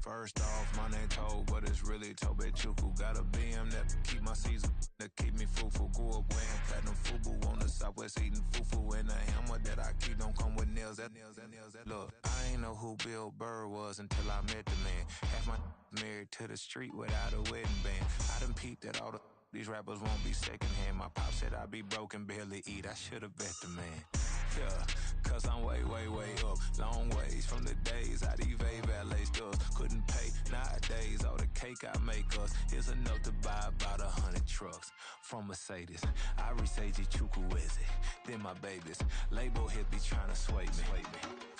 First off, my name Toe, but it's really Tobe Chuku. Got a BM that keep my season, that keep me fruitful. Grew up wearing platinum FUBU on the Southwest eating fufu. And the hammer that I keep don't come with nails. Look, I ain't know who Bill Burr was until I met the man. Half my married to the street without a wedding band. I done peeped that all these rappers won't be secondhand. My pop said I'd be broken, barely eat. I should've bet the man. Yeah, cause I'm way, way, way up. Long ways from the days I evade valet stores. Couldn't pay nowadays, all the cake I make us is enough to buy about 100 trucks from Mercedes. I Seiji Chukwueze, then my babies. Label hit be trying to sway me,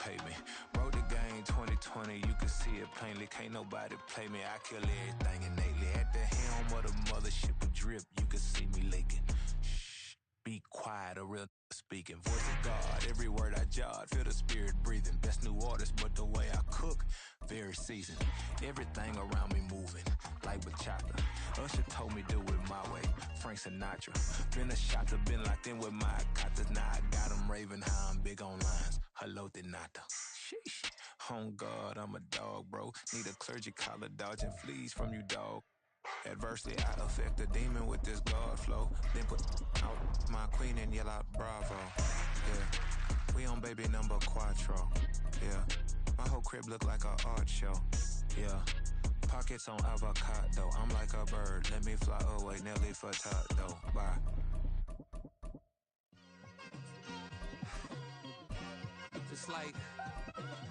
pay me. Wrote the game 2020, you can see it plainly. Can't nobody play me, I kill everything innately. At the helm of the mothership with drip, you can see me leaking. Shh, be quiet, a real speaking. Voice of God, every word I jot, feel the spirit breathing. Best new artist, but the way I cook, very seasoned. Everything around me moving, like bachata. Usher told me do it my way, Frank Sinatra. Been a shotter, been locked in with my katas. Now I got them raving how I'm big on lines. Hello, Denata. Sheesh. On God, I'm a dog, bro. Need a clergy collar, dodging fleas from you, dog. Adversely, I affect the demon with this God flow. Then put out my queen and yell out bravo. Yeah, we on baby number quattro. Yeah, my whole crib look like a art show. Yeah, pockets on avocado. I'm like a bird, let me fly away. Nelly Furtado, bye. It's like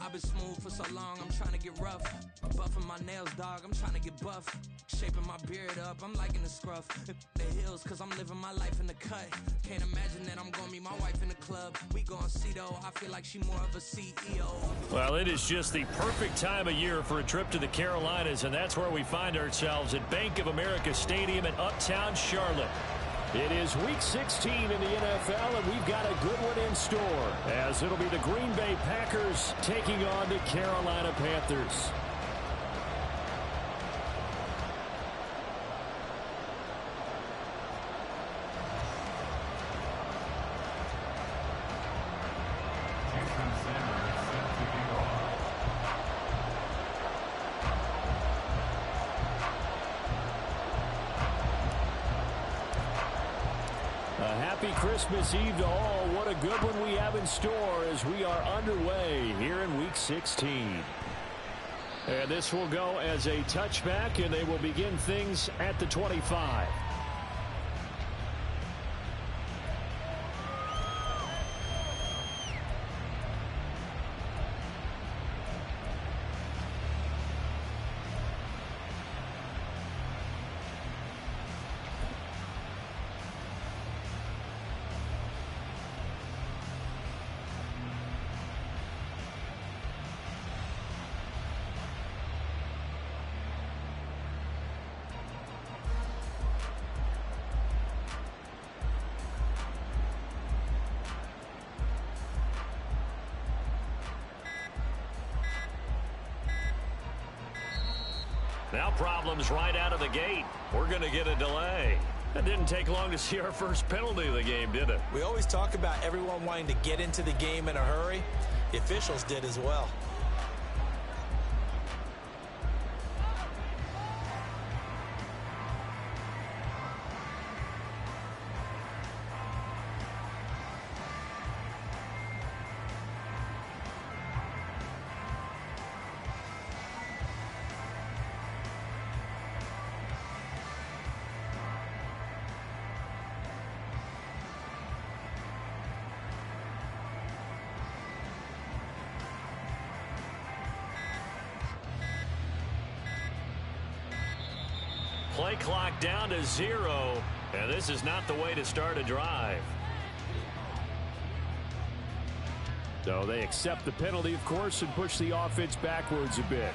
I've been smooth for so long, I'm trying to get rough. Buffing my nails, dog, I'm trying to get buff. Shaping my beard up, I'm liking the scruff. The hills, cause I'm living my life in the cut. Can't imagine that I'm gonna meet my wife in the club. We gon' see though, I feel like she more of a CEO. Well, it is just the perfect time of year for a trip to the Carolinas, and that's where we find ourselves at Bank of America Stadium in Uptown Charlotte. It is Week 16 in the NFL, and we've got a good one in store, as it'll be the Green Bay Packers taking on the Carolina Panthers. happy Christmas Eve to all. What a good one we have in store as we are underway here in Week 16. And this will go as a touchback, and they will begin things at the 25. Now problems right out of the gate. We're going to get a delay. It didn't take long to see our first penalty of the game, did it? We always talk about everyone wanting to get into the game in a hurry. The officials did as well. Play clock down to 0, and this is not the way to start a drive. So they accept the penalty, of course, and push the offense backwards a bit.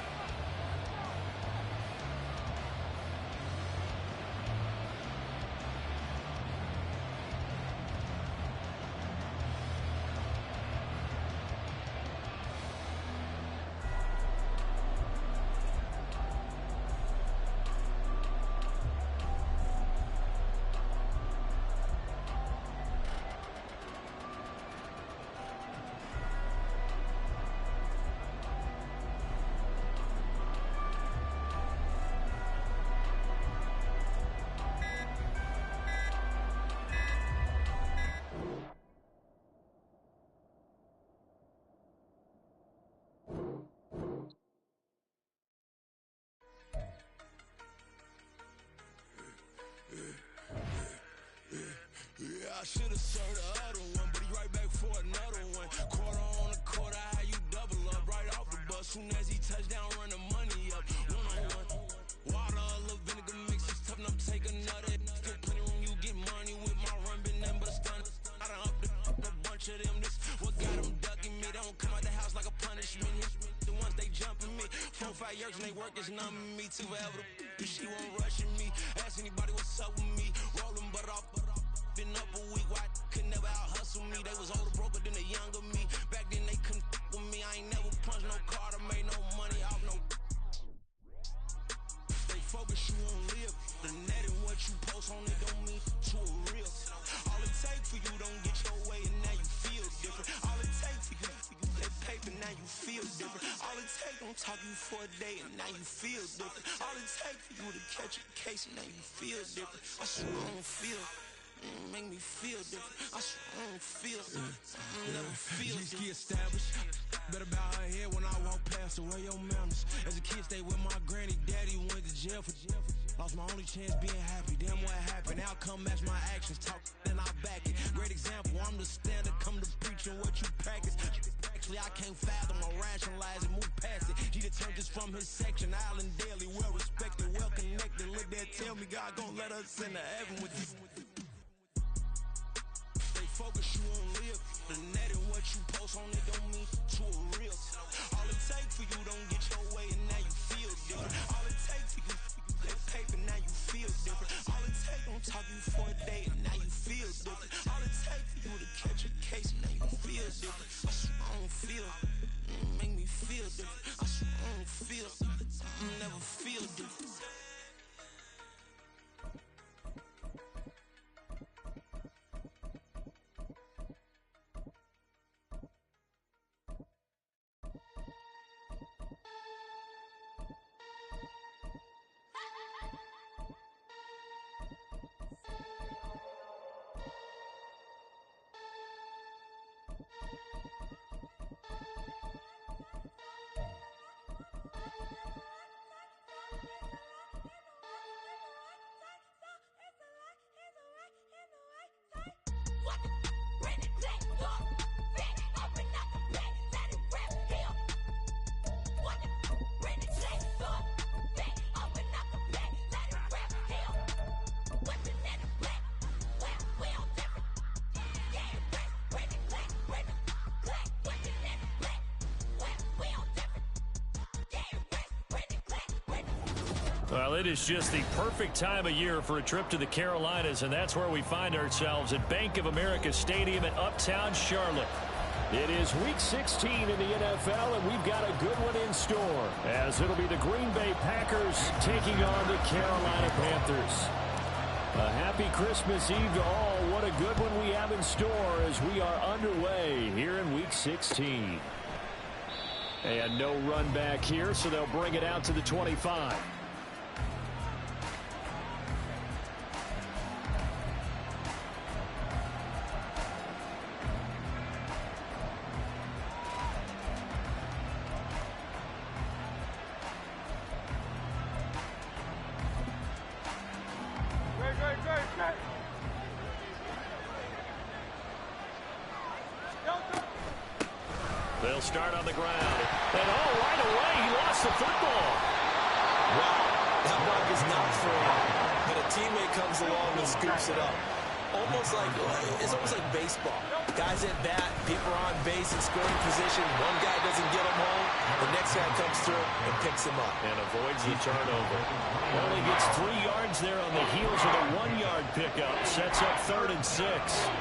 I should have served the other one, but he right back for another one. Quarter on a quarter, how you double up right off the bus. Soon as he touch down, run the money up. One-on-one. Water, a little vinegar mix, it's tough enough to take another. Still plenty room, you get money with my run, been nothing but a stun. I done up a bunch of them. This what got them ducking me. They don't come out the house like a punishment. The ones they jumping me. 4-5 years and they work is numbing me. Too forever, she won't rushing me. Ask anybody what's up with me. Rolling but off. Been up a week, why could never out hustle me? They was older, broker than the younger me. Back then they couldn't with me. I ain't never punched no card or made no money off no. They focus, you won't live. The net and what you post on it don't mean to a real. All it take for you don't get your way and now you feel different. All it take for you that paper, now you feel different. All it take don't talk you for a day and now you feel different. All it take for you to catch a case and now you feel different. I swear I don't feel. Make me feel different. I swear I don't feel. Never feel different. Established. Better bow her head when I walk past her. Where your manners? As a kid, stayed with my granny. Daddy went to jail for. Lost my only chance being happy. Damn, what happened? Outcome match my actions. Talk, then I back it. Great example. I'm the standard. Come to preaching what you practice. Actually, I can't fathom or rationalize it. Move past it. He determined this from his section. Island Daily, well respected, well connected. Look there, tell me God gon' let us into heaven with this. Focus, you won't live. The net and what you post on it don't mean to a real. All it take for you don't get your way and now you feel different. All it take for you that paper, now you feel different. All it take don't talk you for a day and now you feel different. All it take for you to catch a case and now you feel different. I swear I don't feel. Make me feel different. I swear I don't feel. Never feel different. Well, it is just the perfect time of year for a trip to the Carolinas, and that's where we find ourselves at Bank of America Stadium in Uptown Charlotte. It is Week 16 in the NFL, and we've got a good one in store, as it'll be the Green Bay Packers taking on the Carolina Panthers. A happy Christmas Eve to all. What a good one we have in store as we are underway here in Week 16. And no run back here, so they'll bring it out to the 25. They'll start on the ground. And right away, he lost the football. Wow, that bug is not free. But a teammate comes along and scoops it up. It's almost like baseball. Guys at bat, people are on base in scoring position. One guy doesn't get him home. The next guy comes through and picks him up. And avoids the turnover. Only gets 3 yards there on the heels of a 1-yard pickup. Sets up 3rd and 6.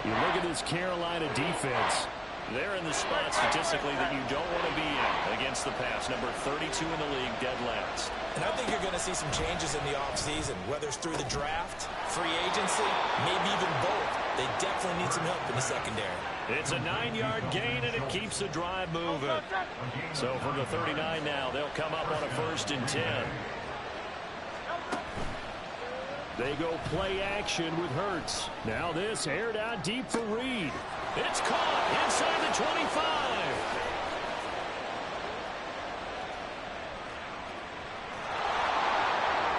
You look at this Carolina defense. They're in the spot statistically that you don't want to be in against the pass. Number 32 in the league, dead last. And I think you're going to see some changes in the offseason, whether it's through the draft, free agency, maybe even both. They definitely need some help in the secondary. It's a 9-yard gain, and it keeps the drive moving. So from the 39 now, they'll come up on a 1st and 10. They go play action with Hurts. Now this aired out deep for Reed. It's caught inside the 25.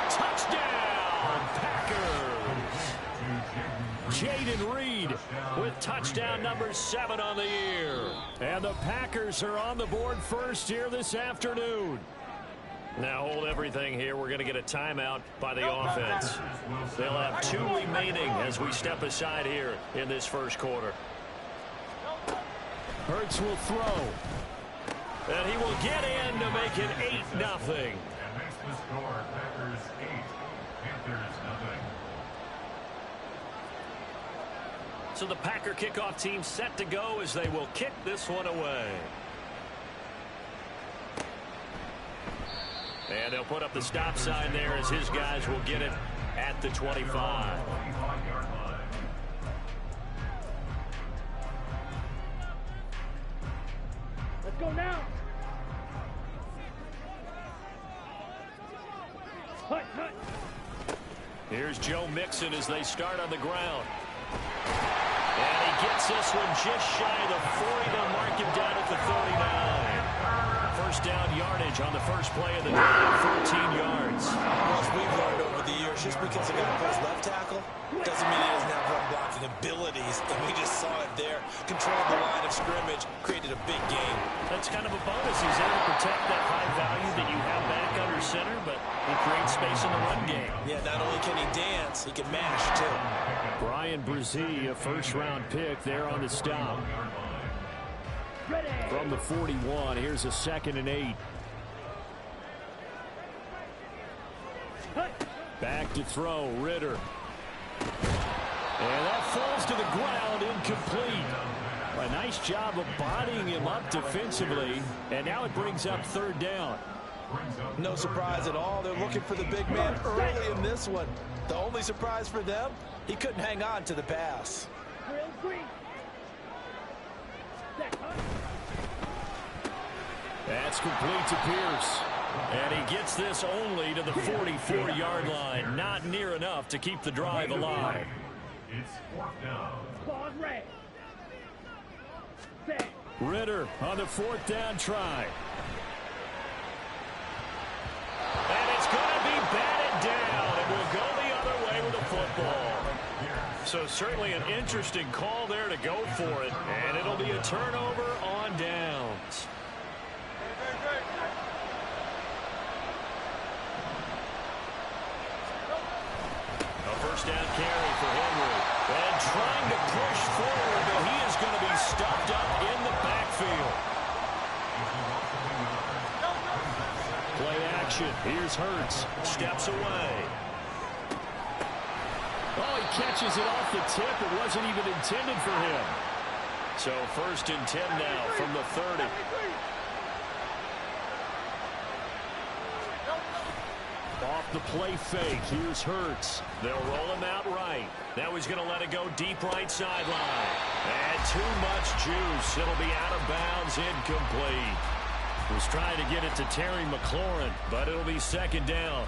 Touchdown, Packers. Jaden Reed with touchdown number 7 on the year. And the Packers are on the board first here this afternoon. Now hold everything here. We're going to get a timeout by the offense. They'll have 2 remaining as we step aside here in this first quarter. Hurts will throw. And he will get in to make it 8-0. And that's the score. Packers 8, Panthers 0. So the Packer kickoff team set to go as they will kick this one away. And they'll put up the stop sign there as his guys will get it at the 25. Let's go now. Hut. Here's Joe Mixon as they start on the ground. And he gets this one just shy of the 40. They'll mark him down at the 39. First down yardage on the first play of the drive, 14 yards. As we've learned over the years, just because a guy plays left tackle doesn't mean he doesn't have run blocking abilities. And we just saw it there. Controlled the line of scrimmage, created a big game. That's kind of a bonus. He's able to protect that high value that you have back under center, but he creates space in the run game. Yeah, not only can he dance, he can mash, too. Brian Brzee, a first-round pick there on the stop. From the 41, here's a 2nd and 8. Back to throw, Ritter. And that falls to the ground, incomplete. A nice job of bodying him up defensively, and now it brings up 3rd down. No surprise at all. They're looking for the big man early in this one. The only surprise for them, he couldn't hang on to the pass. That's complete to Pierce. And he gets this only to the 44-yard line. Not near enough to keep the drive alive. It's 4th down. Ritter on the 4th down try. And it's going to be batted down. And we'll go the other way with the football. So certainly an interesting call there to go for it. And it'll be a turnover on downs. A first down carry for Henry. And trying to push forward, but he is going to be stuffed up in the backfield. Play action. Here's Hurts. Steps away. Oh, he catches it off the tip. It wasn't even intended for him. So 1st and 10 now from the 30. Off the play fake. Here's Hurts. They'll roll him out right. Now he's going to let it go deep right sideline. And too much juice. It'll be out of bounds, incomplete. Was trying to get it to Terry McLaurin, but it'll be 2nd down.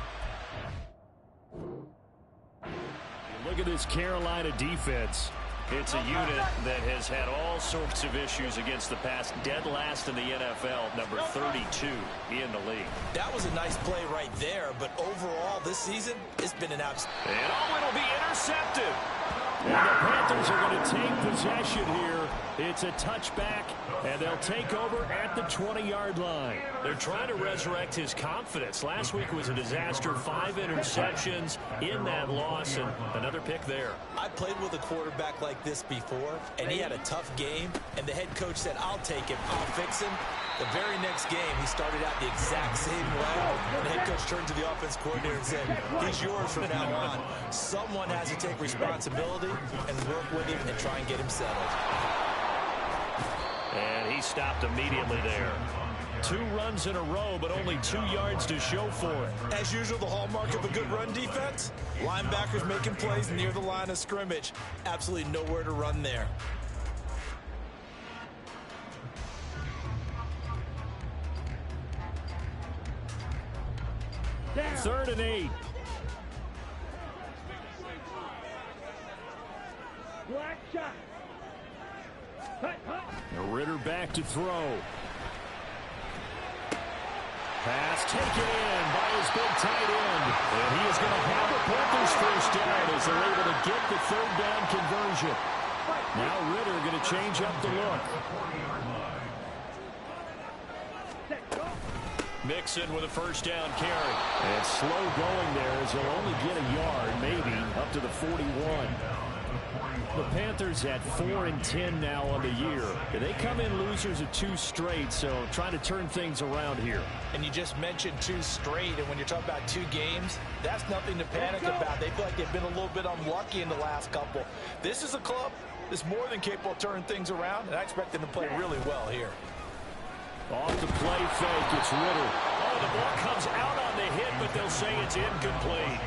Look at this Carolina defense. It's a unit that has had all sorts of issues against the pass. Dead last in the NFL, number 32 in the league. That was a nice play right there, but overall this season, it's been an absolute... And it'll be intercepted. And the Panthers are going to take possession here. It's a touchback, and they'll take over at the 20-yard line. They're trying to resurrect his confidence. Last week was a disaster. 5 interceptions in that loss, and another pick there. I played with a quarterback like this before, and he had a tough game, and the head coach said, I'll take him, I'll fix him. The very next game, he started out the exact same way. And the head coach turned to the offense coordinator and said, he's yours from now on. Someone has to take responsibility and work with him and try and get him settled. And he stopped immediately there. 2 runs in a row, but only 2 yards to show for it. As usual, the hallmark of a good run defense, linebackers making plays near the line of scrimmage. Absolutely nowhere to run there. Down. 3rd and 8. Black shot. Hut, hut. Ritter back to throw. Pass taken in by his big tight end. And he is going to have the Panthers 1st down as they're able to get the 3rd down conversion. Now Ritter going to change up the look. Mixon with a 1st down carry. And slow going there as he'll only get a yard, maybe, up to the 41. The Panthers at 4 and 10 now on the year. They come in losers of 2 straight, so trying to turn things around here. And you just mentioned 2 straight, and when you're talking about 2 games, that's nothing to panic about. They feel like they've been a little bit unlucky in the last couple. This is a club that's more than capable of turning things around, and I expect them to play really well here. Off the play fake, it's Ritter. Oh, the ball comes out on the hit, but they'll say it's incomplete.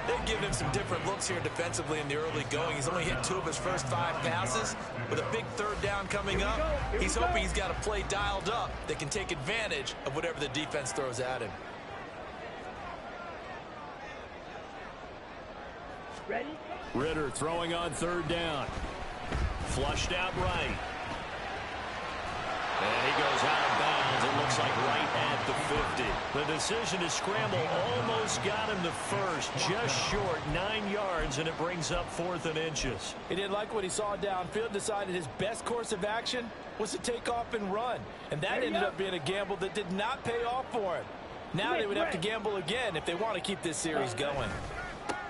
They've given him some different looks here defensively in the early going. He's only hit 2 of his first 5 passes. With a big 3rd down coming up, he's hoping he's got a play dialed up that can take advantage of whatever the defense throws at him. Ready? Ritter throwing on 3rd down. Flushed out right. And he goes out of bounds. It looks like right at the 50. The decision to scramble almost got him the 1st. Just short, 9 yards, and it brings up 4th and inches. He didn't like what he saw downfield, decided his best course of action was to take off and run. And that ended up being a gamble that did not pay off for him. Now they would have to gamble again if they want to keep this series going.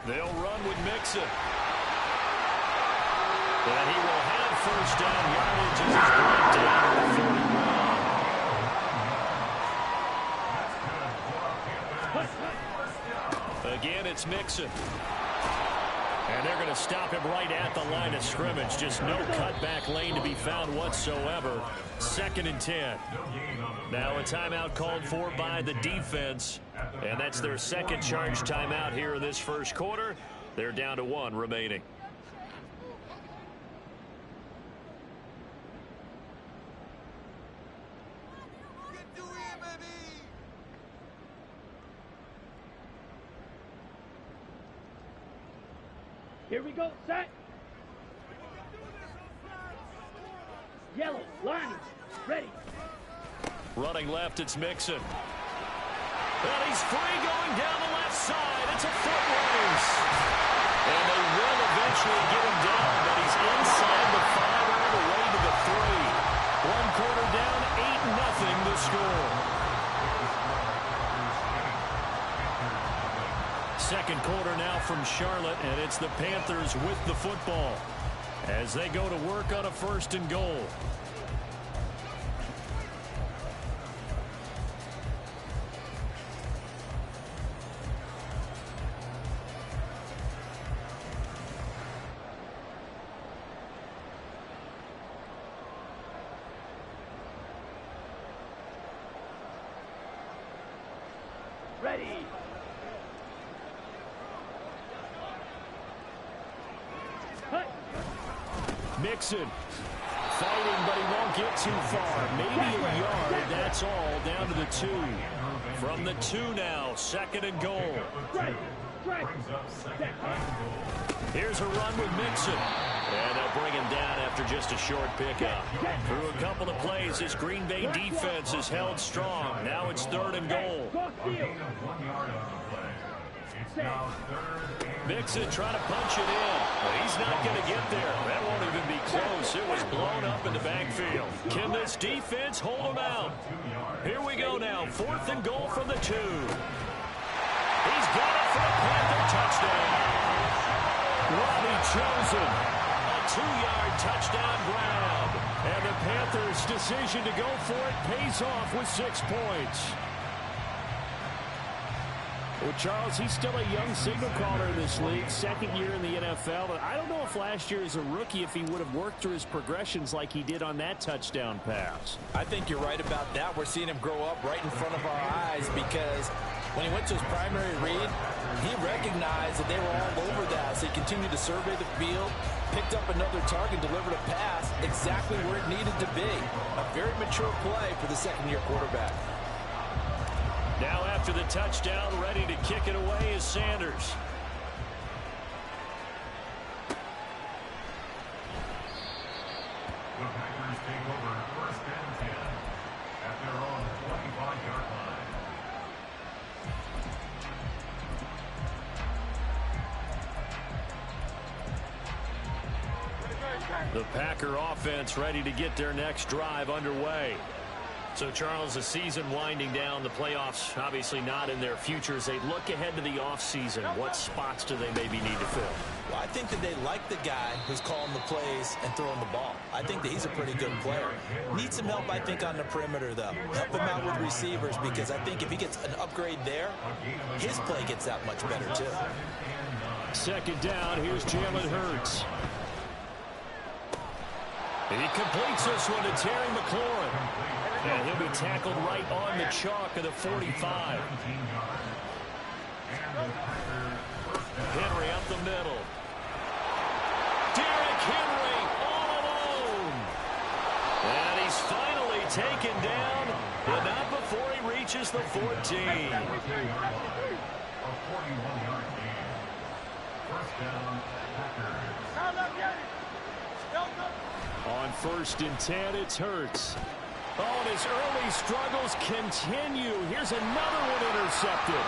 They'll run with Mixon. And he will have 1st down yardage as he's brought down to the 41. Again, it's Mixon. And they're going to stop him right at the line of scrimmage. Just no cutback lane to be found whatsoever. 2nd and 10. Now a timeout called for by the defense. And that's their 2nd charge timeout here in this 1st quarter. They're down to 1 remaining. Here we go, set. Yellow, line, ready. Running left, it's Mixon. And he's free going down the left side. It's a foot race. And they will eventually get him down, but he's inside the 5 all the way to the 3. 1 quarter down, 8-0 the score. 2nd quarter now from Charlotte, and it's the Panthers with the football as they go to work on a 1st and goal. Ready. Cut. Mixon fighting, but he won't get too far. Maybe a yard. That's all. Down to the 2. From the 2 now. 2nd and goal. Right. Here's a run with Mixon. And they'll bring him down after just a short pickup. Through a couple of plays, this Green Bay defense is held strong. Now it's 3rd and goal. Mixon trying to punch it in. But he's not going to get there. That won't even be close. It was blown up in the backfield. Can this defense hold him out? Here we go now. 4th and goal from the 2. He's got it for a Panther touchdown. Robbie Chosen. A 2-yard touchdown grab. And the Panthers' decision to go for it pays off with 6 points. Well, Charles, he's still a young signal caller in this league, 2nd year in the NFL. But I don't know if last year as a rookie, if he would have worked through his progressions like he did on that touchdown pass. I think you're right about that. We're seeing him grow up right in front of our eyes because when he went to his primary read, he recognized that they were all over that. So he continued to survey the field, picked up another target, delivered a pass exactly where it needed to be. A very mature play for the 2nd-year quarterback. Now after the touchdown, ready to kick it away is Sanders. The Packers take over 1st and 10 at their own 25-yard line. The Packer offense ready to get their next drive underway. So, Charles, the season winding down, the playoffs obviously not in their future. As they look ahead to the offseason, what spots do they maybe need to fill? Well, I think that they like the guy who's calling the plays and throwing the ball. I think that he's a pretty good player. Needs some help, I think, on the perimeter, though. Help him out with receivers because I think if he gets an upgrade there, his play gets that much better, too. 2nd down, here's Jalen Hurts. He completes this one to Terry McLaurin. And he'll be tackled right on the chalk of the 45. Henry up the middle. Derrick Henry all alone. And he's finally taken down, but not before he reaches the 14. A 41-yard gain. 1st down, Packers. On 1st and 10, it's Hurts. Oh, and his early struggles continue. Here's another one intercepted.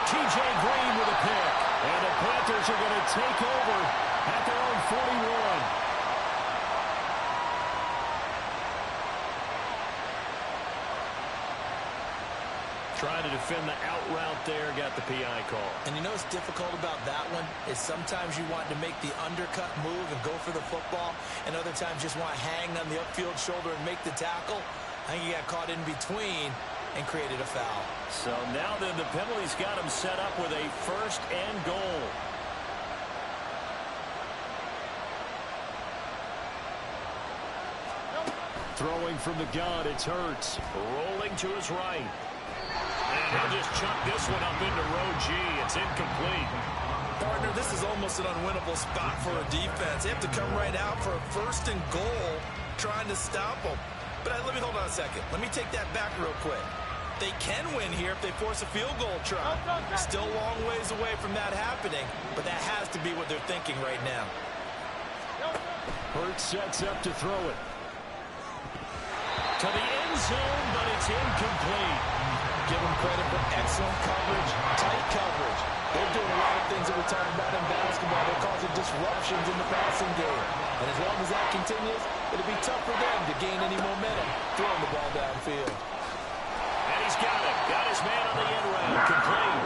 T.J. Green with a pick. And the Panthers are going to take over at their own 41. Trying to defend the out route there, got the PI call. And you know what's difficult about that one is sometimes you want to make the undercut move and go for the football, and other times just want to hang on the upfield shoulder and make the tackle. I think he got caught in between and created a foul. So now then the penalty's got him set up with a 1st and goal. Throwing from the gun, it's Hurts. Rolling to his right. And he'll just chuck this one up into row G. It's incomplete. Partner, this is almost an unwinnable spot for a defense. They have to come right out for a 1st and goal trying to stop them. But let me hold on a second. Let me take that back real quick. They can win here if they force a field goal try. Still a long ways away from that happening, but that has to be what they're thinking right now. Hurts sets up to throw it. To the end zone, but it's incomplete. Give them credit for excellent coverage, tight coverage. They're doing a lot of things that we talk about in basketball. They're causing disruptions in the passing game. And as long as that continues, it'll be tough for them to gain any momentum throwing the ball downfield. And he's got it. Got his man on the end round. Complete.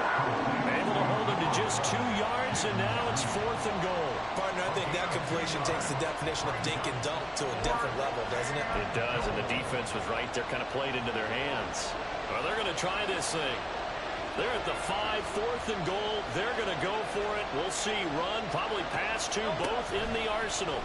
Able to hold him to just 2 yards, and now it's 4th and goal. Partner, I think that completion takes the definition of dink and dunk to a different level, doesn't it? It does, and the defense was right there, kind of played into their hands. Well, they're going to try this thing. They're at the 5, 4th and goal. They're going to go for it. We'll see. Run, probably pass to both in the arsenal.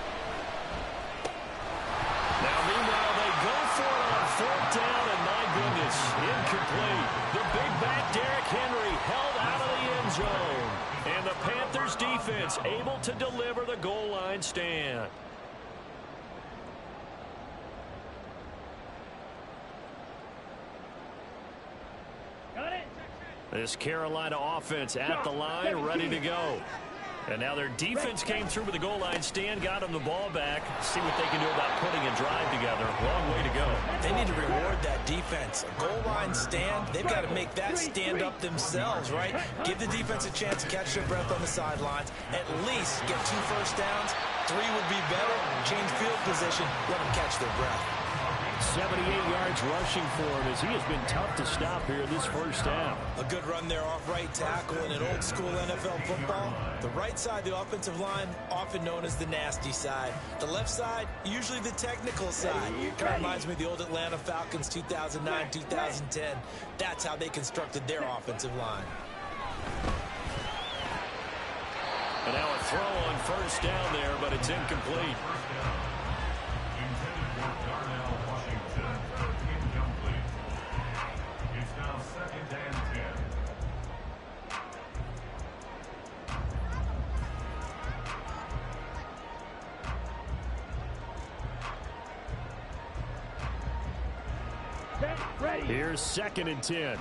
Now, meanwhile, they go for it on 4th down, and my goodness, this. Incomplete. The big back Derrick Henry held out of the end zone. And the Panthers defense able to deliver the goal line stand. Got it. This Carolina offense at the line, ready to go. And now their defense came through with the goal line stand, got them the ball back. See what they can do about putting a drive together. Long way to go. They need to reward that defense. A goal line stand, they've got to make that stand up themselves, right? Give the defense a chance to catch their breath on the sidelines. At least get 2 first downs. 3 would be better. Change field position. Let them catch their breath. 78 yards rushing for him as he has been tough to stop here this first down. A good run there off right tackle in an old school NFL football. The right side, the offensive line, often known as the nasty side. The left side, usually the technical side. Kind of reminds me of the old Atlanta Falcons 2009, 2010. That's how they constructed their offensive line. And now a throw on first down there, but it's incomplete. Here's 2nd and 10.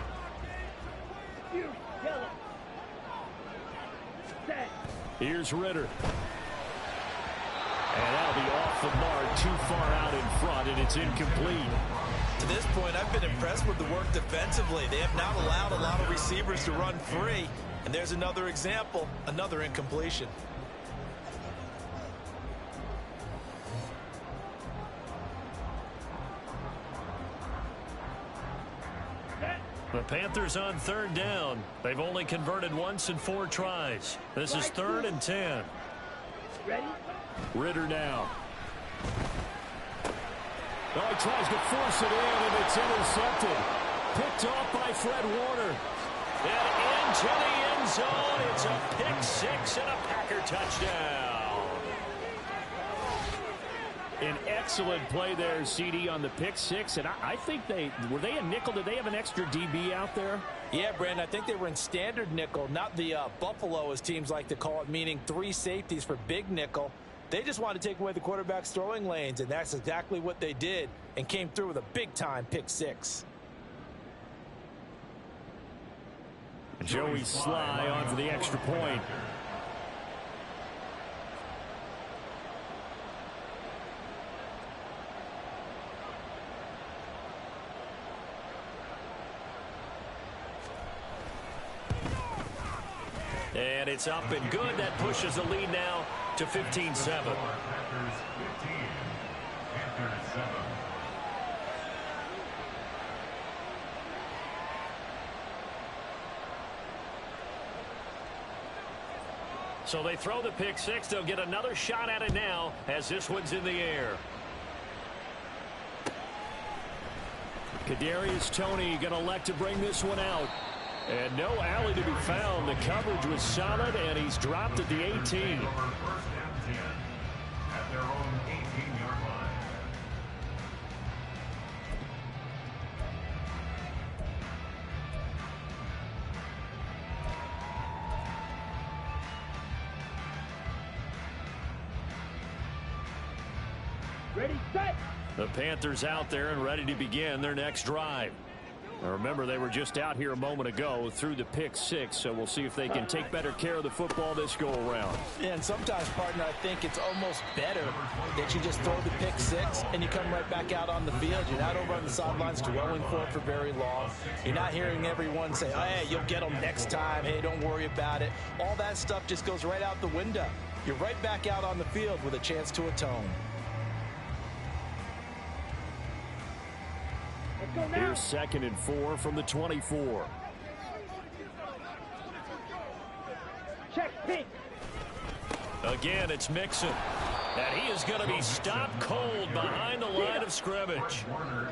Here's Ritter. And that'll be off the mark, too far out in front, and it's incomplete. To this point, I've been impressed with the work defensively. They have not allowed a lot of receivers to run free. And there's another example, another incompletion. The Panthers on 3rd down. They've only converted once in 4 tries. This is 3rd and 10. Ready? Ritter now. Oh, he tries to force it in, and it's intercepted. Picked off by Fred Warner. And into the end zone. It's a pick 6 and a Packer touchdown. An excellent play there, CD, on the pick 6. And I think were they a nickel? Did they have an extra DB out there? Yeah, Brandon, I think they were in standard nickel, not the Buffalo, as teams like to call it, meaning 3 safeties for big nickel. They just wanted to take away the quarterback's throwing lanes, and that's exactly what they did, and came through with a big-time pick 6. Joey Sly on for the extra point. And it's up and good. That pushes the lead now to 15-7. Panthers 15, Panthers 7. So they throw the pick 6. They'll get another shot at it now as this one's in the air. Kadarius Toney going to elect to bring this one out. And no alley to be found. The coverage was solid, and he's dropped at the 18. First and 10 at their own 18-yard line. Ready, set. The Panthers out there and ready to begin their next drive. Now remember, they were just out here a moment ago through the pick 6, so we'll see if they can take better care of the football this go-around. Yeah, and sometimes, partner, I think it's almost better that you just throw the pick 6 and you come right back out on the field. You're not over on the sidelines dwelling for it for very long. You're not hearing everyone say, oh, hey, you'll get them next time. Hey, don't worry about it. All that stuff just goes right out the window. You're right back out on the field with a chance to atone. Here's 2nd and 4 from the 24. Check pink. Again, it's Mixon. And he is going to be stopped cold behind the line of scrimmage.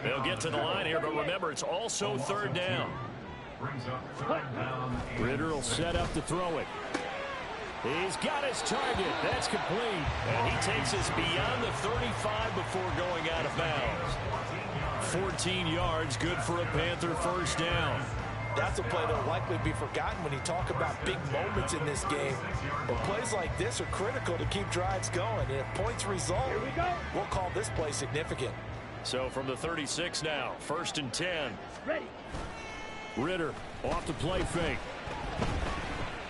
They'll get to the line here, but remember, it's also 3rd down. Brings up 3rd down. Ritter will set up to throw it. He's got his target. That's complete. And he takes us beyond the 35 before going out of bounds. 14 yards, good for a Panther first down. That's a play that will likely be forgotten when you talk about big moments in this game. But plays like this are critical to keep drives going. And if points result, we'll call this play significant. So from the 36 now, 1st and 10. Ready. Ritter off the play fake.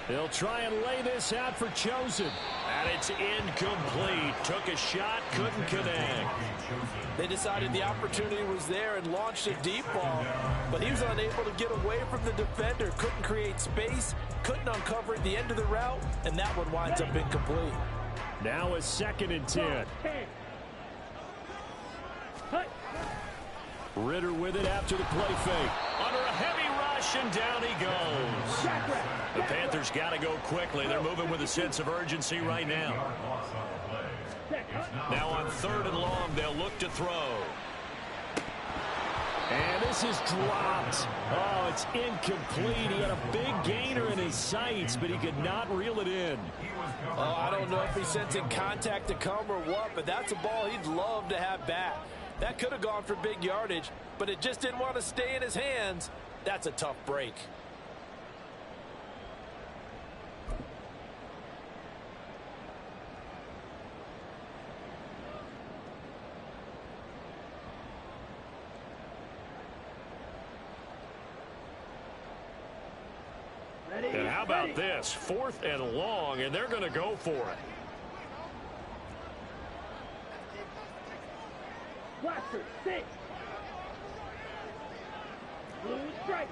They'll try and lay this out for Chosen. And it's incomplete. Took a shot, couldn't connect. They decided the opportunity was there and launched a deep ball, but he was unable to get away from the defender. Couldn't create space, couldn't uncover at the end of the route, and that one winds up incomplete. Now a 2nd and 10. Ritter with it after the play fake. Under a heavy rush, and down he goes. The Panthers got to go quickly. They're moving with a sense of urgency right now. Now on 3rd and long, they'll look to throw. And this is dropped. Oh, it's incomplete. He had a big gainer in his sights, but he could not reel it in. Oh, I don't know if he's sensing contact to come or what, but that's a ball he'd love to have back. That could have gone for big yardage, but it just didn't want to stay in his hands. That's a tough break. And how about this? 4th and long, and they're going to go for it. Blaster, 6. Blue striker.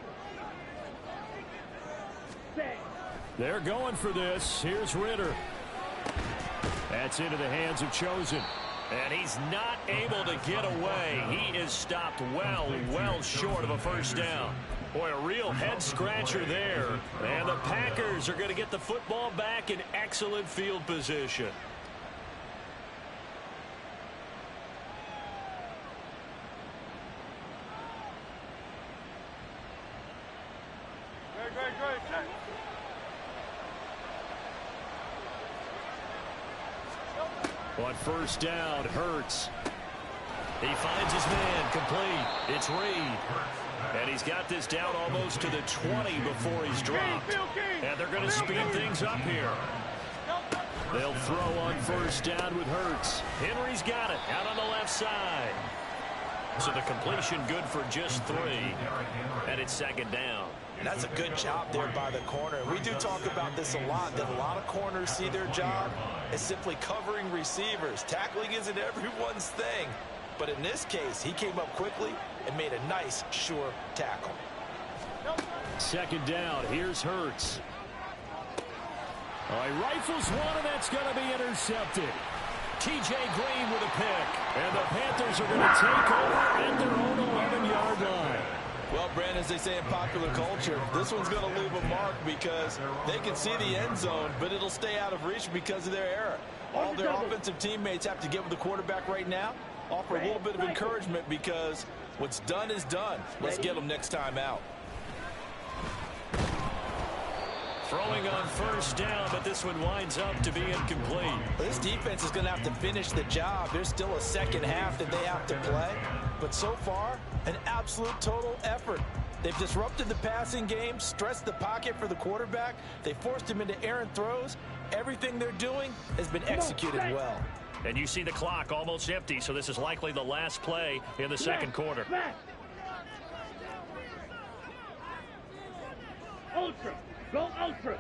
6. They're going for this. Here's Ritter. That's into the hands of Chosen. And he's not able to get away. He is stopped well short of a first down. Boy, a real head-scratcher there. And the Packers are going to get the football back in excellent field position. On 1st down, Hurts. He finds his man, complete. It's Reed. And he's got this down almost to the 20 before he's dropped. And they're going to speed things up here. They'll throw on 1st down with Hurts. Henry's got it out on the left side. So the completion good for just 3. And it's 2nd down. And that's a good job there by the corner. And we do talk about this a lot, that a lot of corners see their job as simply covering receivers. Tackling isn't everyone's thing. But in this case, he came up quickly and made a nice, sure tackle. 2nd down. Here's Hurts. He rifles one, and that's going to be intercepted. T.J. Green with a pick. And the Panthers are going to take over at their own 11-yard line. Well, Brandon, as they say in popular culture, this one's going to leave a mark because they can see the end zone, but it'll stay out of reach because of their error. All their offensive teammates have to get with the quarterback right now, offer a little bit of encouragement because what's done is done. Let's get them next time out. Throwing on 1st down, but this one winds up to be incomplete. This defense is going to have to finish the job. There's still a second half that they have to play. But so far, an absolute total effort. They've disrupted the passing game, stressed the pocket for the quarterback. They forced him into errant throws. Everything they're doing has been executed well. And you see the clock almost empty, so this is likely the last play in the 2nd quarter. Ultra. Go ultra.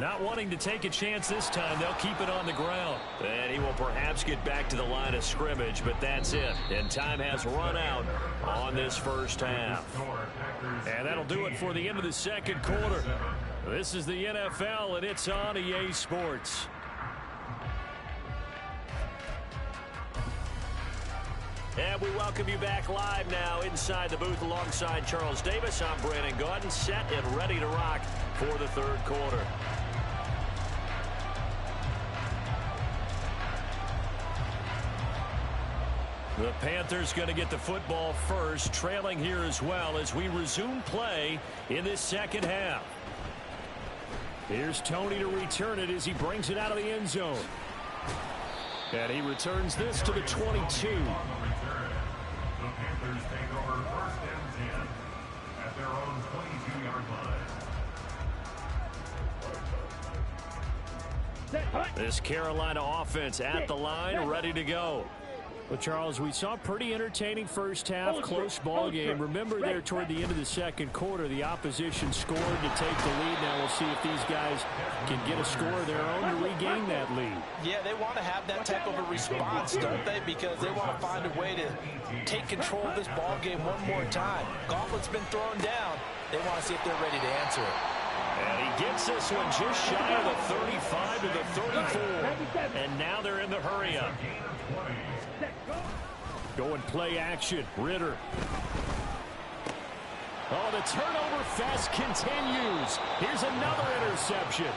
Not wanting to take a chance this time, they'll keep it on the ground. And he will perhaps get back to the line of scrimmage, but that's it. And time has run out on this first half. And that'll do it for the end of the 2nd quarter. This is the NFL, and it's on EA Sports. And we welcome you back live now inside the booth alongside Charles Davis. I'm Brandon Gaudin, set and ready to rock for the 3rd quarter. The Panthers going to get the football first, trailing here as well as we resume play in this 2nd half. Here's Tony to return it as he brings it out of the end zone. And he returns this to the 22. On the return, the Panthers take over 1st and 10 at their own 22-yard line. This Carolina offense at the line, ready to go. Well, Charles, we saw a pretty entertaining first half, close ball game. Remember there toward the end of the second quarter, the opposition scored to take the lead. Now we'll see if these guys can get a score of their own to regain that lead. Yeah, they want to have that type of a response, don't they? Because they want to find a way to take control of this ball game one more time. Gauntlet's been thrown down. They want to see if they're ready to answer it. And he gets this one just shy of the 35 to the 34. And now they're in the hurry-up. Going play action. Ritter. Oh, the turnover fest continues. Here's another interception.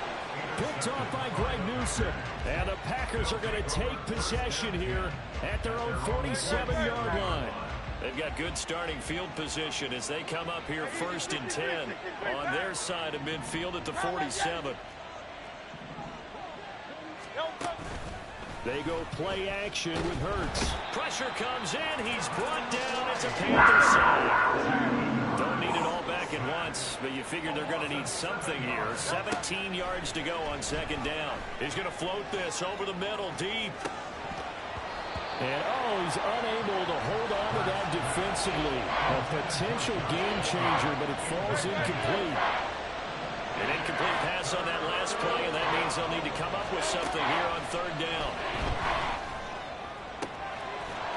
Picked off by Greg Newsome. And the Packers are going to take possession here at their own 47-yard line. They've got good starting field position as they come up here 1st and 10 on their side of midfield at the 47. They go play action with Hurts. Pressure comes in. He's brought down. It's a Panthers side. Don't need it all back at once, but you figure they're going to need something here. 17 yards to go on 2nd down. He's going to float this over the middle, deep. And, he's unable to hold on to that defensively. A potential game changer, but it falls incomplete. An incomplete pass on that last play, and that means they'll need to come up with something here on 3rd down.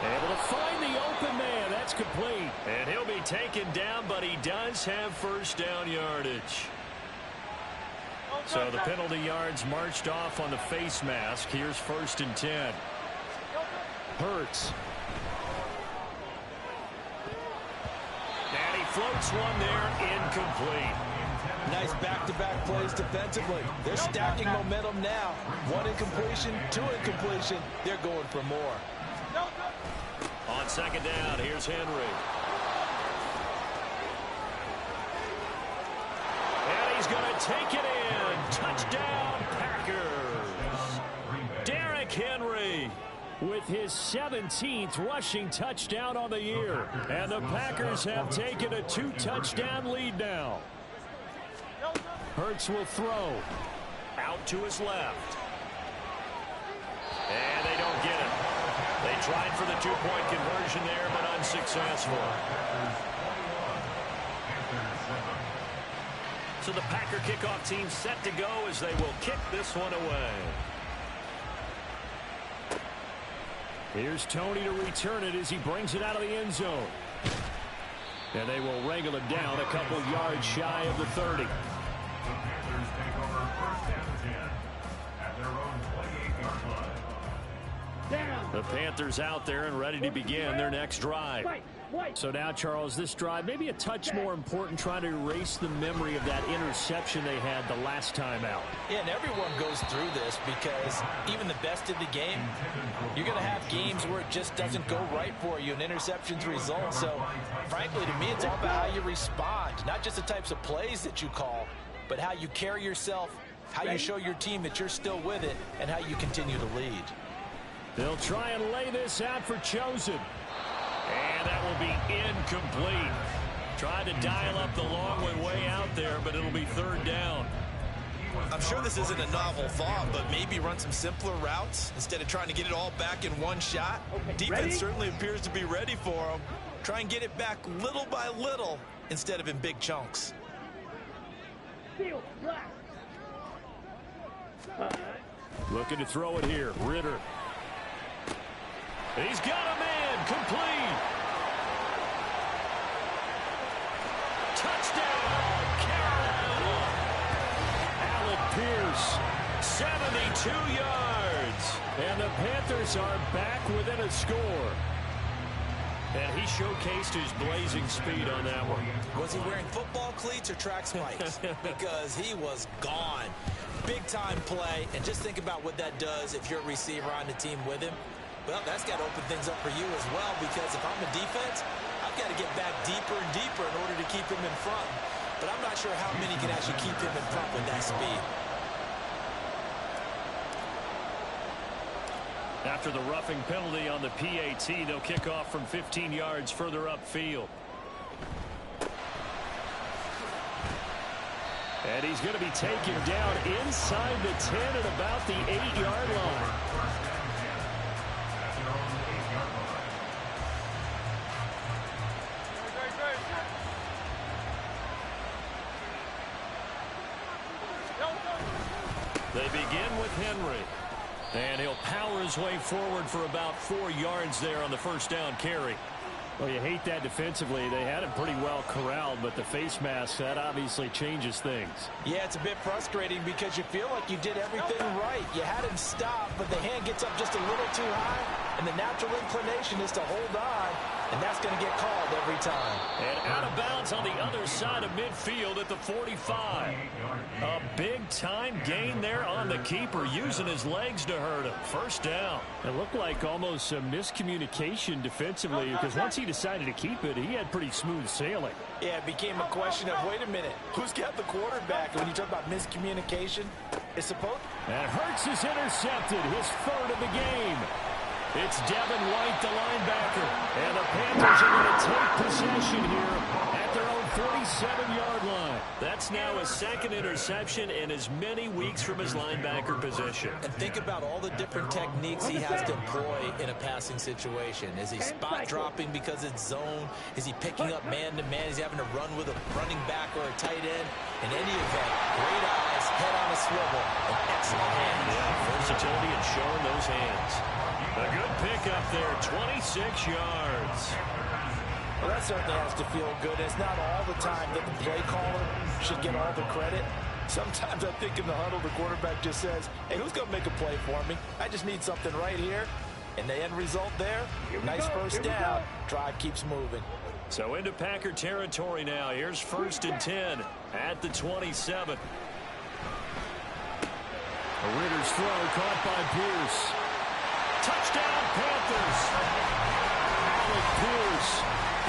Able to find the open man. That's complete. And he'll be taken down, but he does have 1st down yardage. So the penalty yards marched off on the face mask. Here's 1st and 10. Hurts. And he floats one there, incomplete. Nice back-to-back plays defensively. They're stacking momentum now. 1 incompletion, 2 incompletion. They're going for more. On 2nd down, here's Henry. And he's going to take it in. Touchdown, Packers. Derrick Henry with his 17th rushing touchdown on the year. And the Packers have taken a 2-touchdown lead now. Hurts will throw. Out to his left. And they don't get it. They tried for the 2-point conversion there, but unsuccessful. So the Packer kickoff team set to go as they will kick this one away. Here's Tony to return it as he brings it out of the end zone. And they will wrangle it down a couple yards shy of the 30. The Panthers take over 1st and 10 at their own 28-yard line. The Panthers out there and ready to begin their next drive. So now, Charles, this drive maybe a touch more important, trying to erase the memory of that interception they had the last time out. Yeah, and everyone goes through this because even the best of the game, you're going to have games where it just doesn't go right for you, and interceptions result. So, frankly, to me, it's all about how you respond, not just the types of plays that you call, but how you carry yourself, how you show your team that you're still with it, and how you continue to lead. They'll try and lay this out for Chosen. And that will be incomplete. Tried to dial up the long way out there, but it'll be 3rd down. I'm sure this isn't a novel thought, but maybe run some simpler routes instead of trying to get it all back in one shot. Defense certainly appears to be ready for them. Try and get it back little by little instead of in big chunks. Looking to throw it here. Ritter. He's got a man. Complete. Touchdown, Carolina. Alec Pierce, 72 yards. And the Panthers are back within a score. And he showcased his blazing speed on that one. Was he wearing football cleats or track spikes? Because he was gone. Big-time play, and just think about what that does if you're a receiver on the team with him. Well, that's got to open things up for you as well, because if I'm a defense, I've got to get back deeper and deeper in order to keep him in front. but I'm not sure how many can actually keep him in front with that speed. After the roughing penalty on the PAT, they'll kick off from 15 yards further upfield. And he's going to be taken down inside the 10 at about the 8-yard line. They begin with Henry. And he'll power his way forward for about 4 yards there on the first down carry. Well, you hate that defensively. They had him pretty well corralled, but the face mask, that obviously changes things. Yeah, it's a bit frustrating because you feel like you did everything right. You had him stop, but the hand gets up just a little too high, and the natural inclination is to hold on, and that's going to get called every time. And out of bounds on the other side of midfield at the 45. A big-time gain there on the keeper, using his legs to hurt him. First down. It looked like almost a miscommunication defensively, because once he decided to keep it, he had pretty smooth sailing. Yeah, it became a question of, wait a minute, who's got the quarterback? And when you talk about miscommunication, it's supposed... And Hurts is intercepted, his third of the game. It's Devin White, the linebacker. And the Panthers are going to take possession here at their own 47-yard line. That's now his second interception in as many weeks from his linebacker position. And think about all the different techniques he has to employ in a passing situation. Is he spot dropping because it's zone? Is he picking up man-to-man? Is he having to run with a running back or a tight end? In any event, great eyes, head on a swivel, and excellent hands. Yeah, versatility and showing those hands. A good pickup there, 26 yards. Well, that certainly has to feel good. It's not all the time that the play caller should get all the credit. Sometimes I think in the huddle, the quarterback just says, hey, who's going to make a play for me? I just need something right here. And the end result there, nice first down. Drive keeps moving. So into Packer territory now. Here's 1st and 10 at the 27. A Ritter's throw caught by Pierce. Touchdown, Panthers. Alec Pierce,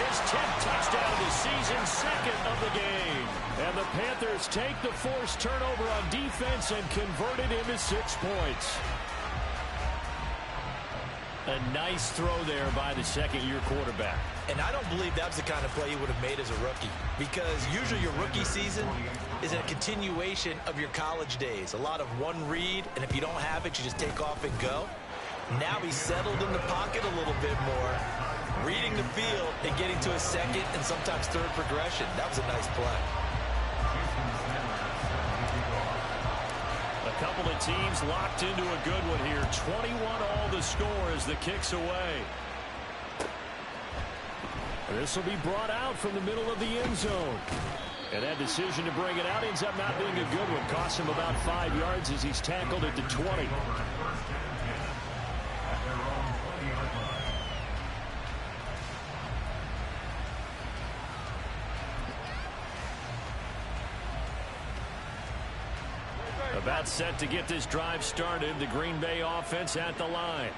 his 10th touchdown of the season, second of the game. And the Panthers take the forced turnover on defense and convert it into 6 points. A nice throw there by the second-year quarterback. And I don't believe that was the kind of play he would have made as a rookie, because usually your rookie season is a continuation of your college days. A lot of one read, and if you don't have it, you just take off and go. Now he's settled in the pocket a little bit more, reading the field and getting to a second and sometimes third progression. That was a nice play. A couple of teams locked into a good one here. 21 all the score as the kick's away. This will be brought out from the middle of the end zone. And that decision to bring it out ends up not being a good one. Costs him about 5 yards as he's tackled at the 20. About set to get this drive started. The Green Bay offense at the line.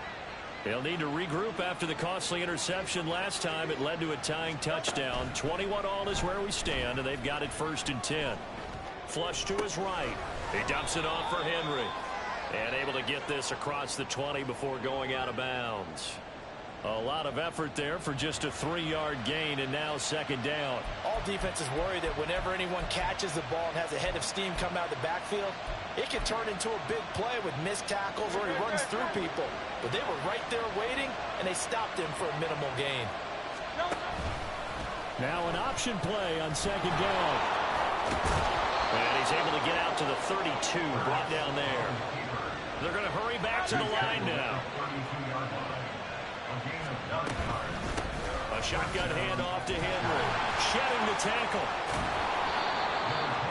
They'll need to regroup after the costly interception last time. It led to a tying touchdown. 21 all is where we stand, and they've got it 1st and 10. Flush to his right. He dumps it off for Henry. And able to get this across the 20 before going out of bounds. A lot of effort there for just a 3-yard gain, and now 2nd down. All defenses worry that whenever anyone catches the ball and has a head of steam come out of the backfield, it can turn into a big play with missed tackles or he runs through people. But they were right there waiting, and they stopped him for a minimal gain. Now an option play on 2nd down. And he's able to get out to the 32, brought down there. They're going to hurry back to the line now. A shotgun handoff to Henry. Shedding the tackle.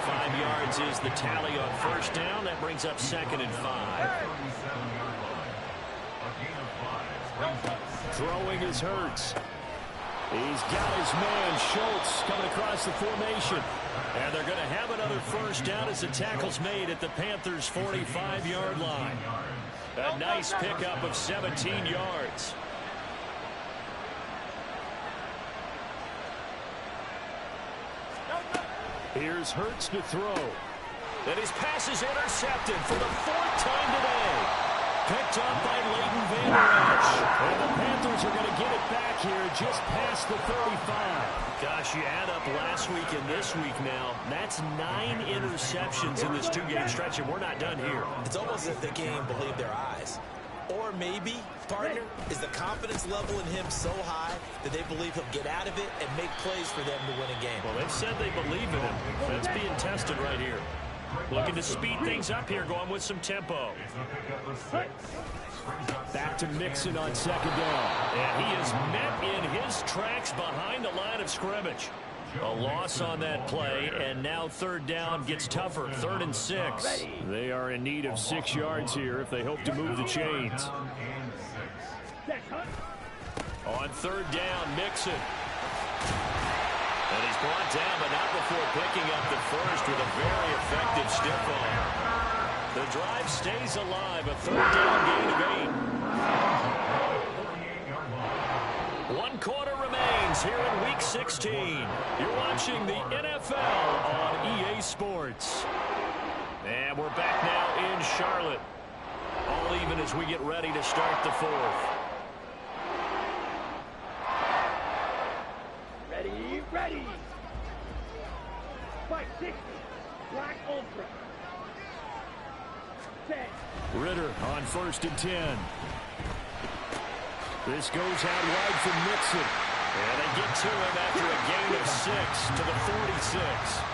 5 yards is the tally on 1st down. That brings up 2nd and 5. Throwing is Hurts. He's got his man, Schultz, coming across the formation. And they're going to have another 1st down as the tackle's made at the Panthers' 45-yard line. A nice pickup of 17 yards. Here's Hurts to throw. And his pass is intercepted for the 4th time today. Picked up by Leighton Vander Esch. And the Panthers are going to get it back here just past the 35. Gosh, you add up last week and this week now. That's 9 interceptions in this 2-game stretch, and we're not done here. It's almost as if they can't even believe their eyes. Or maybe, partner, is the confidence level in him so high that they believe he'll get out of it and make plays for them to win a game. Well, they've said they believe in him. That's being tested right here. Looking to speed things up here, going with some tempo. Back to Mixon on 2nd down. And he is met in his tracks behind the line of scrimmage. A loss on that play, and now 3rd down gets tougher. 3rd and 6. They are in need of 6 yards here if they hope to move the chains. On 3rd down, Mixon. And he's brought down, but not before picking up the first with a very effective stiff arm. The drive stays alive, a 3rd down gain of 8. 1 quarter remains here in Week 16. You're watching the NFL on EA Sports. And we're back now in Charlotte. All even as we get ready to start the 4th. Ready. 560. Black Ultra. 10. Ritter on 1st and 10. This goes out wide from Mixon. And they get to him after a gain of 6 to the 46.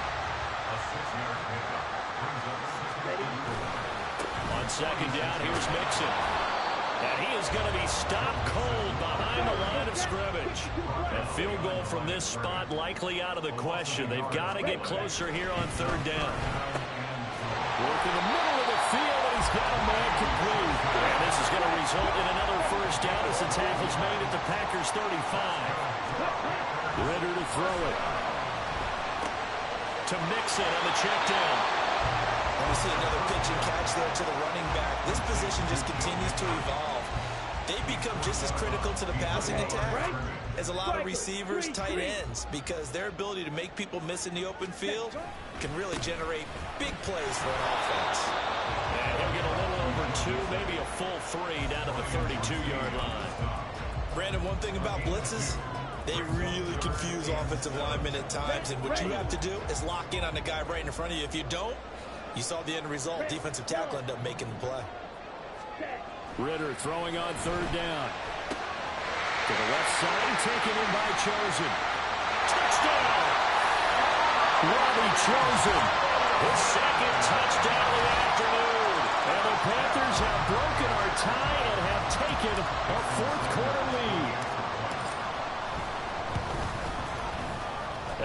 On 2nd down, here's Mixon. And he is going to be stopped cold behind the line of scrimmage. A field goal from this spot likely out of the question. They've got to get closer here on 3rd down. Work in the middle of the field, and he's got a man complete. And this is going to result in another 1st down as the tackle's made at the Packers' 35. Ritter to throw it. To Mixon on the check down. And we see another pitch and catch there to the running back. This position just continues to evolve. They become just as critical to the passing attack as a lot of receivers, tight ends, because their ability to make people miss in the open field can really generate big plays for an offense. And he'll get a little over 2, maybe a full 3 down to the 32-yard line. Brandon, one thing about blitzes, they really confuse offensive linemen at times, and what you have to do is lock in on the guy right in front of you. If you don't, you saw the end result. Defensive tackle ended up making the play. Ritter throwing on 3rd down. To the left side, taken in by Chosen. Touchdown! Robbie Chosen, his 2nd touchdown of the afternoon. And the Panthers have broken our tie and have taken a 4th quarter lead.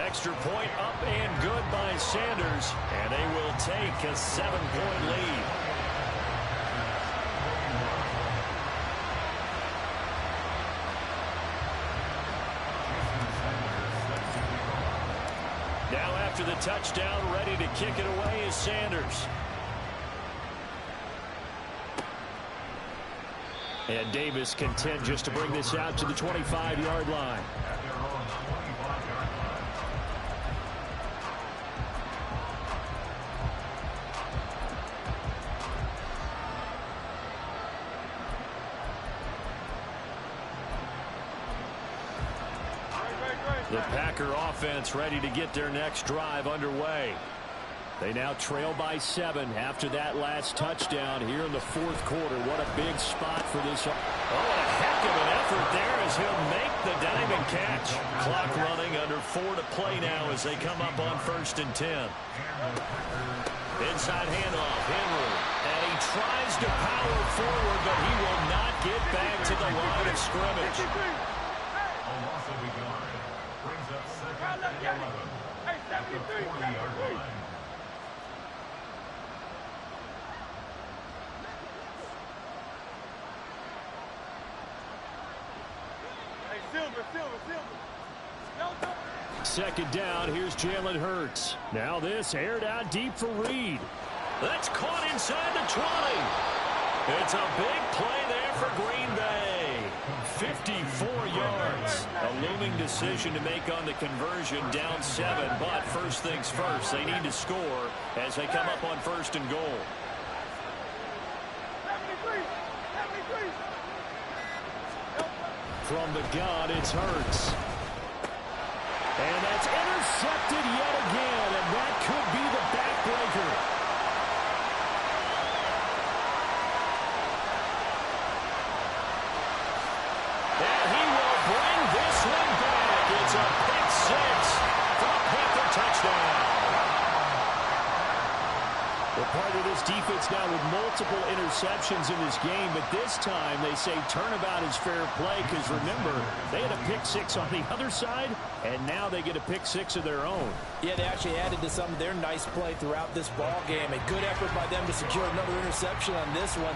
Extra point up and good by Sanders, and they will take a 7-point lead. Now after the touchdown, ready to kick it away is Sanders. And Davis content just to bring this out to the 25-yard line. The Packer offense ready to get their next drive underway. They now trail by 7 after that last touchdown here in the 4th quarter. What a big spot for this. Oh, a heck of an effort there as he'll make the diamond catch. Clock running, under 4 to play now as they come up on 1st and 10. Inside handoff, Henry. And he tries to power forward, but he will not get back to the line of scrimmage. Hey, 73. Second down, here's Jalen Hurts. Now this aired out deep for Reed. That's caught inside the 20. It's a big play there for Green Bay. 54 yards. A looming decision to make on the conversion, down 7. But first things first, they need to score as they come up on 1st and goal. From the gun, it's Hurts. And that's intercepted yet again, and that could be the backbreaker. And he will bring this one back. It's a pick 6 for a Panther touchdown. Well, part of this defense now with multiple interceptions in this game, but this time they say turnabout is fair play because, remember, they had a pick 6 on the other side, and now they get a pick 6 of their own. Yeah, they actually added to some of their nice play throughout this ball game. A good effort by them to secure another interception on this one.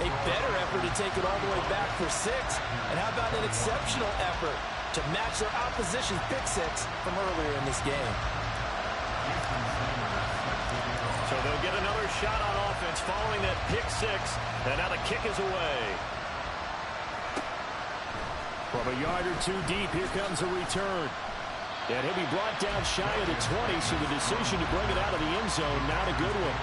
A better effort to take it all the way back for 6. And how about an exceptional effort to match their opposition's pick 6 from earlier in this game? So they'll get another shot on offense following that pick 6, and now the kick is away. From a yard or two deep, here comes a return. And he'll be brought down shy of the 20, so the decision to bring it out of the end zone, not a good one.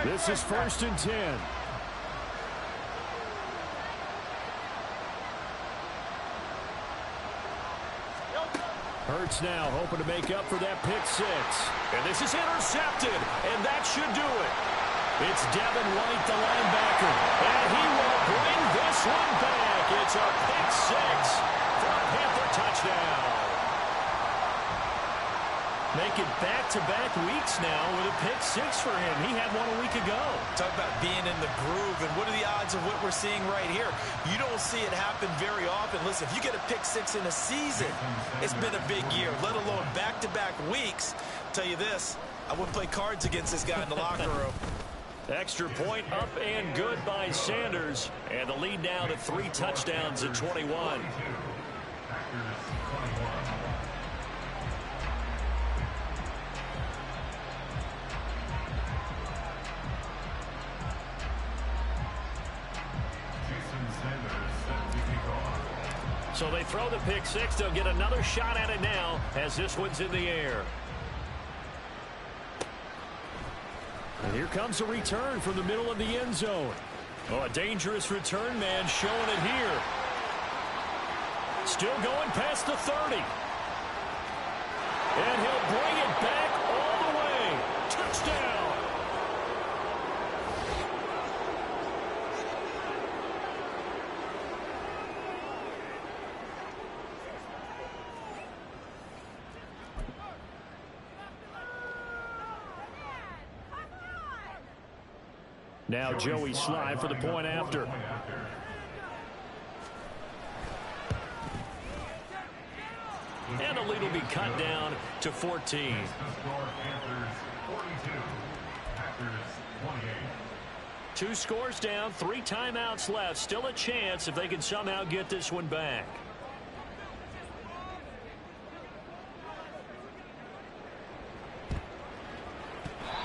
This is 1st and 10. Hurts now hoping to make up for that pick 6. And this is intercepted, and that should do it. It's Devin White, the linebacker, and he will bring this one back. It's a pick 6 for a Panther touchdown. Making back-to-back weeks now with a pick 6 for him. He had one a week ago. Talk about being in the groove, and what are the odds of what we're seeing right here? You don't see it happen very often. Listen, if you get a pick 6 in a season, it's been a big year, let alone back-to-back weeks. Tell you this, I wouldn't play cards against this guy in the locker room. Extra point up and good by Sanders. And the lead now to 3 touchdowns at 21. So they throw the pick 6. They'll get another shot at it now as this one's in the air. And here comes a return from the middle of the end zone. Oh, a dangerous return man showing it here. Still going past the 30. And he'll bring it back all the way. Touchdown. Now Joey Sly for the point after. And the lead will be cut down to 14. 2 scores down, 3 timeouts left. Still a chance if they can somehow get this one back.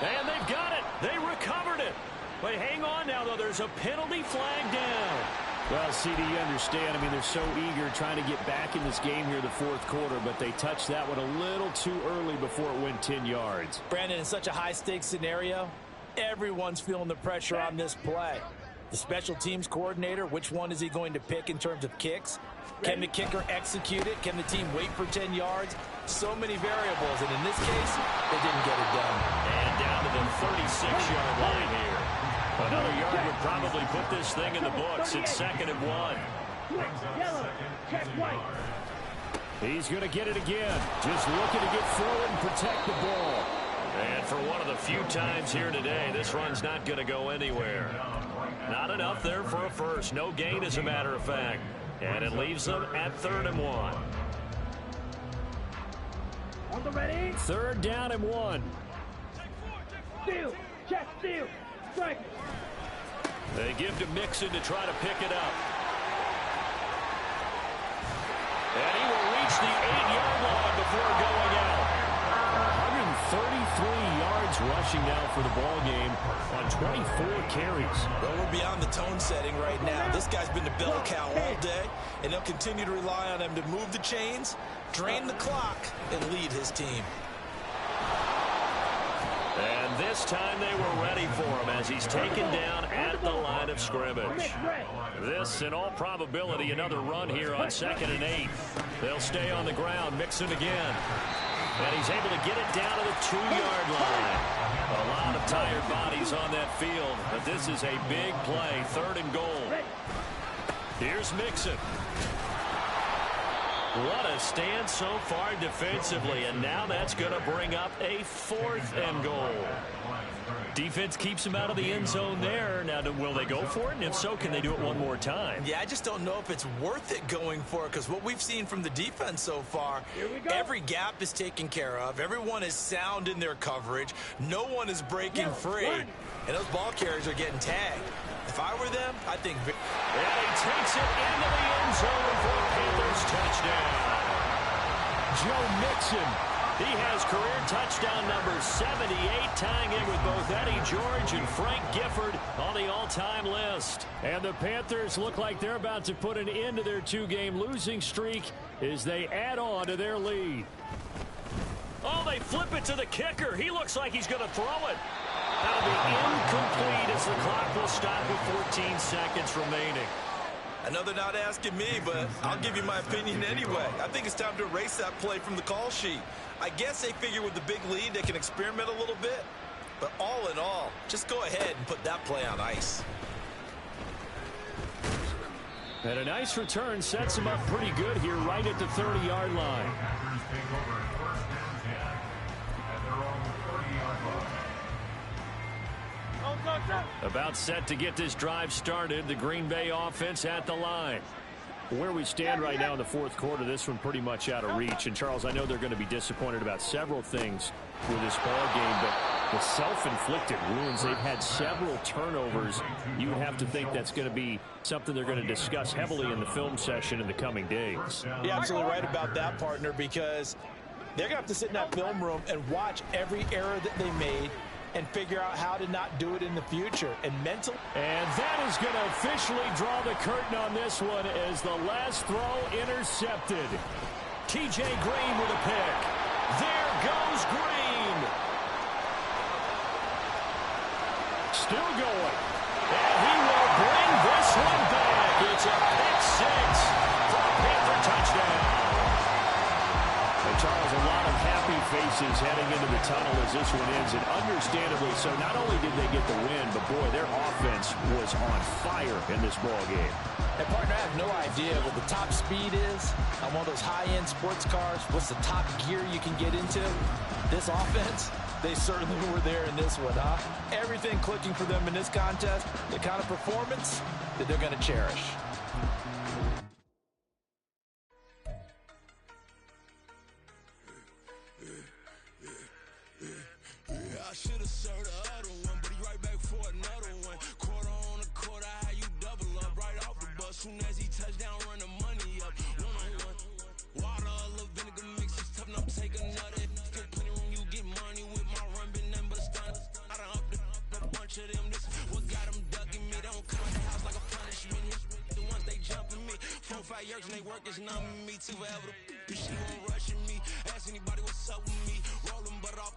And they've got it. They recovered it. But hang on now, though. There's a penalty flag down. Well, CD, you understand. I mean, they're so eager trying to get back in this game here in the 4th quarter, but they touched that one a little too early before it went 10 yards. Brandon, in such a high-stakes scenario, everyone's feeling the pressure on this play. The special teams coordinator, which one is he going to pick in terms of kicks? Can the kicker execute it? Can the team wait for 10 yards? So many variables, and in this case, they didn't get it done. And down to the 36-yard line here. Another yard would probably put this thing in the books. It's 2nd and 1. Yellow, check white. He's going to get it again. Just looking to get forward and protect the ball. And for one of the few times here today, this run's not going to go anywhere. Not enough there for a first. No gain, as a matter of fact. And it leaves them at 3rd and 1. On the ready. 3rd down and 1. Steal. Check steal. Strike. They give to Mixon to try to pick it up. And he will reach the 8-yard line before going out. 133 yards yards rushing now for the ball game on 24 carries. Well, we're beyond the tone setting right now. This guy's been the bell cow all day, and they'll continue to rely on him to move the chains, drain the clock, and lead his team. And this time they were ready for him as he's taken down at the line of scrimmage. This, in all probability, another run here on 2nd and 8. They'll stay on the ground, Mixon again. And he's able to get it down to the 2-yard line. A lot of tired bodies on that field, but this is a big play, 3rd and goal. Here's Mixon. What a stand so far defensively, and now that's going to bring up a 4th and goal. Defense keeps him out of the end zone there. Now, will they go for it? And if so, can they do it one more time? Yeah, I just don't know if it's worth it going for it, because what we've seen from the defense so far, every gap is taken care of. Everyone is sound in their coverage. No one is breaking free, and those ball carriers are getting tagged. If I were them, I think... And he takes it into the end zone for a Panthers touchdown. Joe Mixon. He has career touchdown number 78, tying in with both Eddie George and Frank Gifford on the all-time list. And the Panthers look like they're about to put an end to their 2-game losing streak as they add on to their lead. Oh, they flip it to the kicker. He looks like he's going to throw it. That'll be incomplete as the clock will stop with 14 seconds remaining. I know they're not asking me, but I'll give you my opinion anyway. I think it's time to erase that play from the call sheet. I guess they figure with the big lead they can experiment a little bit. But all in all, just go ahead and put that play on ice. And a nice return sets him up pretty good here right at the 30-yard line. About set to get this drive started. The Green Bay offense at the line. Where we stand right now in the 4th quarter, this one pretty much out of reach. And, Charles, I know they're going to be disappointed about several things with this ball game, but the self-inflicted wounds, they've had several turnovers. You would have to think that's going to be something they're going to discuss heavily in the film session in the coming days. You're absolutely right about that, partner, because they're going to have to sit in that film room and watch every error that they made and figure out how to not do it in the future. And that is going to officially draw the curtain on this one as the last throw intercepted. TJ Green with a pick. There goes Green. Still going. And he will bring this one back. It's a pick 6 for a Panther touchdown. Charles, a lot of happy faces heading into the tunnel as this one ends, and understandably so. Not only did they get the win, but boy, their offense was on fire in this ball game. And partner, I have no idea what the top speed is on one of those high-end sports cars. What's the top gear you can get into? This offense, they certainly were there in this one, huh? Everything clicking for them in this contest, the kind of performance that they're going to cherish. I should have served the other one, but he right back for another one. Quarter on a quarter, how you double up right off the bus. Soon as he touch down, run the money up. One-on-one. Water, a little vinegar mix, it's tough enough to take another. Get plenty room, you get money with my run, been nothing but a stunt. I done up a bunch of them. This what got them ducking me. Don't come out the house like a punishment. The ones they jumping me. 4 or 5 years and they work is numbing me. Too forever. She won't rushing me. Ask anybody what's up with me. Rolling butt off.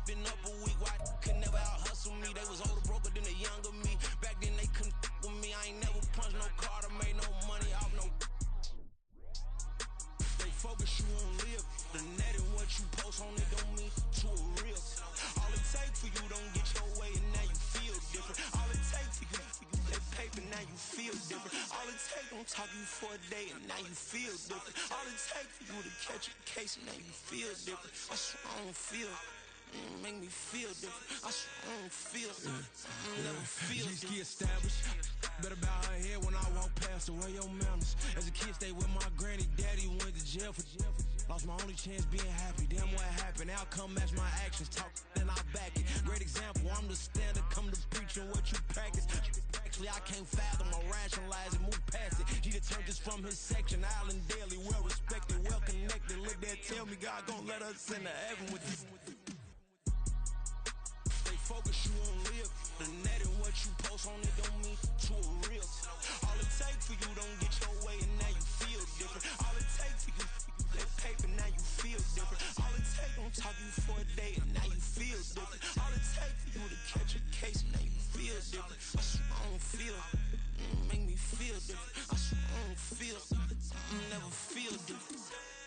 Been up a week, why could never out hustle me? They was older, broker than the younger me. Back then they couldn't with me. I ain't never punched no card or made no money off no. They focus you on live. The net and what you post on it don't mean to a real. All it takes for you don't get your way and now you feel different. All it takes for you that paper now you feel different. All it takes don't talk you for a day and now you feel different. All it takes for you to catch a case and now you feel different. That's what I don't feel. Make me feel different. I don't feel never feel different. Established. Better bow her head when I walk past the way your manners. As a kid, stayed with my granny, daddy went to jail for lost my only chance being happy. Damn what happened. Outcome match my actions. Talk then I back it. Great example. I'm the standard. Come to preaching what you practice. Actually, I can't fathom or rationalize and move past it. He turned this from his section. Island Daily, well respected, well connected. Look there, tell me God gon' let us into heaven with you. I swear I don't feel. Make me feel different. I swear I don't feel. Never feel different.